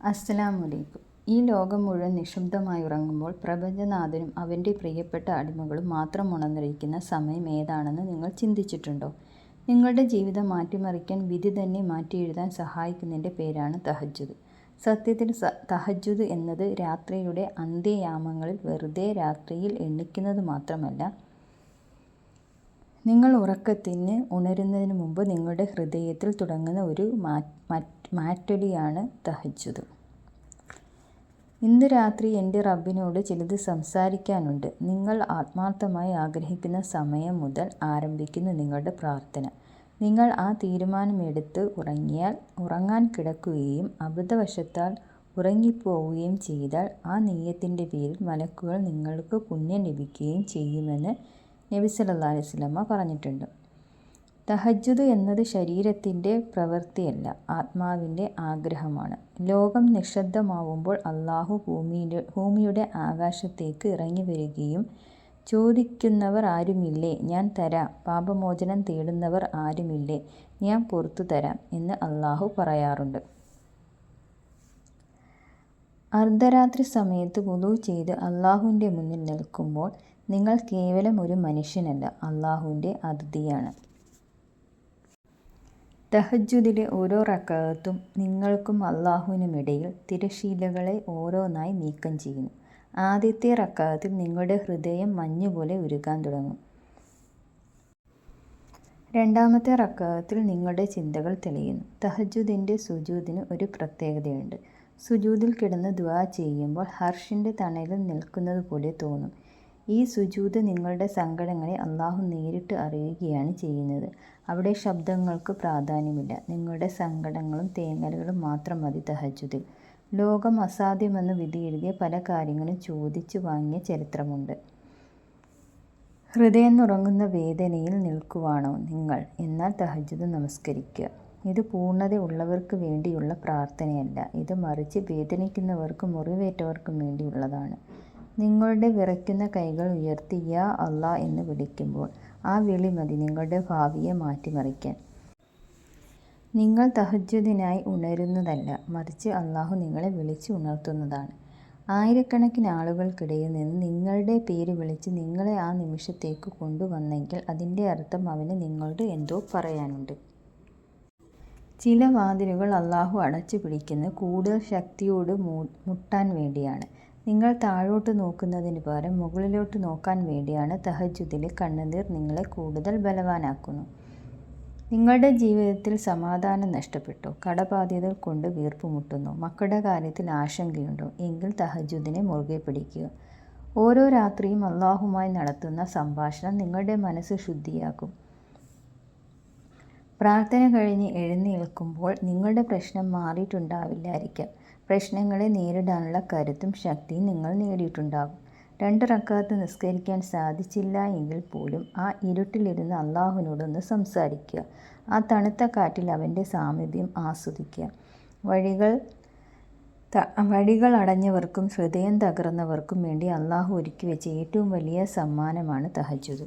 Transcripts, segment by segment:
അസ്സലാമലൈക്കും. ഈ ലോകം മുഴുവൻ നിശബ്ദമായി ഉറങ്ങുമ്പോൾ പ്രപഞ്ചനാഥനും അവൻ്റെ പ്രിയപ്പെട്ട അടിമകളും മാത്രം ഉണർന്നിരിക്കുന്ന സമയം ഏതാണെന്ന് നിങ്ങൾ ചിന്തിച്ചിട്ടുണ്ടോ? നിങ്ങളുടെ ജീവിതം മാറ്റിമറിക്കാൻ, വിധി തന്നെ മാറ്റിയെഴുതാൻ സഹായിക്കുന്നതിൻ്റെ പേരാണ് തഹജ്ജുദ്. സത്യത്തിൽ തഹജ്ജുദ് എന്നത് രാത്രിയുടെ അന്ത്യയാമങ്ങളിൽ വെറുതെ രാത്രിയിൽ എണ്ണിക്കുന്നത് മാത്രമല്ല, നിങ്ങൾ ഉറക്കത്തിന് ഉണരുന്നതിന് മുമ്പ് നിങ്ങളുടെ ഹൃദയത്തിൽ തുടങ്ങുന്ന ഒരു മാറ്റൊലിയാണ് തഹജ്ജുദ്. ഇന്ന് രാത്രി എൻ്റെ റബ്ബിനോട് ചിലത് സംസാരിക്കാനുണ്ട്. നിങ്ങൾ ആത്മാർത്ഥമായി ആഗ്രഹിക്കുന്ന സമയം മുതൽ ആരംഭിക്കുന്നു നിങ്ങളുടെ പ്രാർത്ഥന. നിങ്ങൾ ആ തീരുമാനമെടുത്ത് ഉറങ്ങാൻ കിടക്കുകയും അബദ്ധവശത്താൽ ഉറങ്ങിപ്പോവുകയും ചെയ്താൽ ആ നിയ്യത്തിൻ്റെ പേരിൽ മലക്കുകൾ നിങ്ങൾക്ക് പുണ്യം ലഭിക്കുകയും ചെയ്യുമെന്ന് നബി സല്ലല്ലാഹു അലൈഹി വസല്ലമ പറഞ്ഞിട്ടുണ്ട്. തഹജ്ജുദ് എന്നത് ശരീരത്തിൻ്റെ പ്രവൃത്തിയല്ല, ആത്മാവിൻ്റെ ആഗ്രഹമാണ്. ലോകം നിശ്ശബ്ദമാവുമ്പോൾ അല്ലാഹു ഭൂമിയുടെ ആകാശത്തേക്ക് ഇറങ്ങി വരികയും ചോദിക്കുന്നവർ ആരുമില്ലേ, ഞാൻ തരാം, പാപമോചനം തേടുന്നവർ ആരുമില്ലേ, ഞാൻ പുറത്തു തരാം എന്ന് അല്ലാഹു പറയാറുണ്ട്. അർദ്ധരാത്രി സമയത്ത് വുളൂ ചെയ്ത് അല്ലാഹുവിൻ്റെ മുന്നിൽ നിൽക്കുമ്പോൾ നിങ്ങൾ കേവലം ഒരു മനുഷ്യനല്ല, അല്ലാഹുവിൻ്റെ അതിഥിയാണ്. തഹജ്ജുദിലെ ഓരോ റക്അത്തും നിങ്ങൾക്കും അല്ലാഹുവിനുമിടയിൽ തിരശീലകളെ ഓരോന്നായി നീക്കം ചെയ്യുന്നു. ആദ്യത്തെ റക്അത്തിൽ നിങ്ങളുടെ ഹൃദയം മഞ്ഞുപോലെ ഉരുകാൻ തുടങ്ങും. രണ്ടാമത്തെ റക്അത്തിൽ നിങ്ങളുടെ ചിന്തകൾ തെളിയുന്നു. തഹജ്ജുദിൻ്റെ സുജൂദിന് ഒരു പ്രത്യേകതയുണ്ട്. സുജൂദിൽ കിടന്ന് ദുആ ചെയ്യുമ്പോൾ അർശിൻ്റെ തണലിൽ നിൽക്കുന്നത് പോലെ തോന്നും. ഈ സുജൂദ് നിങ്ങളുടെ സങ്കടങ്ങളെ അല്ലാഹു നേരിട്ട് അറിയുകയാണ് ചെയ്യുന്നത്. അവിടെ ശബ്ദങ്ങൾക്ക് പ്രാധാന്യമില്ല. നിങ്ങളുടെ സങ്കടങ്ങളും തേങ്ങലുകളും മാത്രം മതി തഹജ്ജുദിൽ. ലോകം അസാധ്യമെന്ന് വിധിയെഴുതിയ പല കാര്യങ്ങളും ചോദിച്ചു വാങ്ങിയ ചരിത്രമുണ്ട്. ഹൃദയം നുറങ്ങുന്ന വേദനയിൽ നിൽക്കുവാണോ നിങ്ങൾ? എന്നാൽ തഹജ്ജുദ് നമസ്കരിക്കുക. ഇത് പൂർണ്ണത ഉള്ളവർക്ക് വേണ്ടിയുള്ള പ്രാർത്ഥനയല്ല. ഇത് മറിച്ച് വേദനിക്കുന്നവർക്കും മുറിവേറ്റവർക്കും വേണ്ടിയുള്ളതാണ്. നിങ്ങളുടെ വിറയ്ക്കുന്ന കൈകൾ ഉയർത്തി യാ അല്ലാ എന്ന് വിളിക്കുമ്പോൾ ആ വിളി മതി നിങ്ങളുടെ ഭാവിയെ മാറ്റിമറിക്കാൻ. നിങ്ങൾ തഹജ്ജുദിനായി ഉണരുന്നതല്ല, മറിച്ച് അല്ലാഹു നിങ്ങളെ വിളിച്ച് ഉണർത്തുന്നതാണ്. ആയിരക്കണക്കിന് ആളുകൾക്കിടയിൽ നിന്ന് നിങ്ങളുടെ പേര് വിളിച്ച് നിങ്ങളെ ആ നിമിഷത്തേക്ക് കൊണ്ടുവന്നെങ്കിൽ അതിൻ്റെ അർത്ഥം അവന് നിങ്ങളോട് എന്തോ പറയാനുണ്ട്. ചില വാതിലുകൾ അല്ലാഹു അടച്ചു പിടിക്കുന്നത് കൂടുതൽ ശക്തിയോട് മുട്ടാൻ വേണ്ടിയാണ്. നിങ്ങൾ താഴോട്ട് നോക്കുന്നതിന് പകരം മുകളിലോട്ട് നോക്കാൻ വേണ്ടിയാണ്. തഹജ്ജുദിലെ കണ്ണുനീർ നിങ്ങളെ കൂടുതൽ ബലവാനാക്കുന്നു. നിങ്ങളുടെ ജീവിതത്തിൽ സമാധാനം നഷ്ടപ്പെട്ടോ? കടബാധ്യതകൾ കൊണ്ട് വീർപ്പുമുട്ടുന്നു? മക്കളുടെ കാര്യത്തിൽ ആശങ്കയുണ്ടോ? എങ്കിൽ തഹജ്ജുദിനെ മുറുകെ പിടിക്കുക. ഓരോ രാത്രിയും അല്ലാഹുമായി നടത്തുന്ന സംഭാഷണം നിങ്ങളുടെ മനസ്സ് ശുദ്ധിയാക്കും. പ്രാർത്ഥന കഴിഞ്ഞ് എഴുന്നേൽക്കുമ്പോൾ നിങ്ങളുടെ പ്രശ്നം മാറിയിട്ടുണ്ടാവില്ലായിരിക്കാം. പ്രശ്നങ്ങളെ നേരിടാനുള്ള കരുത്തും ശക്തിയും നിങ്ങൾ നേടിയിട്ടുണ്ടാകും. 2 റക്അത്ത് നിസ്കരിക്കാൻ സാധിച്ചില്ല എങ്കിൽ പോലും ആ ഇരുട്ടിലിരുന്ന് അല്ലാഹുവിനോടൊന്ന് സംസാരിക്കുക. ആ തണുത്ത കാറ്റിൽ അവൻ്റെ സാമീപ്യം ആസ്വദിക്കുക. വഴികൾ അടഞ്ഞവർക്കും ഹൃദയം തകർന്നവർക്കും വേണ്ടി അല്ലാഹു ഒരുക്കി വെച്ച ഏറ്റവും വലിയ സമ്മാനമാണ് തഹജ്ജുദ്.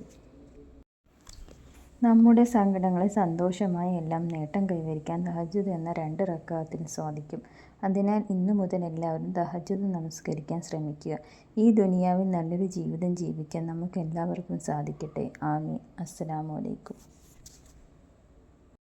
നമ്മുടെ സങ്കടങ്ങളെ സന്തോഷമായി എല്ലാം നേട്ടം കൈവരിക്കാൻ തഹജ്ജുദ് എന്ന 2 റക്അത്തിന് സാധിക്കും. അതിനാൽ ഇന്നു മുതൽ എല്ലാവരും തഹജ്ജുദ് നമസ്കരിക്കാൻ ശ്രമിക്കുക. ഈ ദുനിയാവിൽ നല്ലൊരു ജീവിതം ജീവിക്കാൻ നമുക്ക് എല്ലാവർക്കും സാധിക്കട്ടെ. ആമീൻ. അസ്സലാമു അലൈക്കും.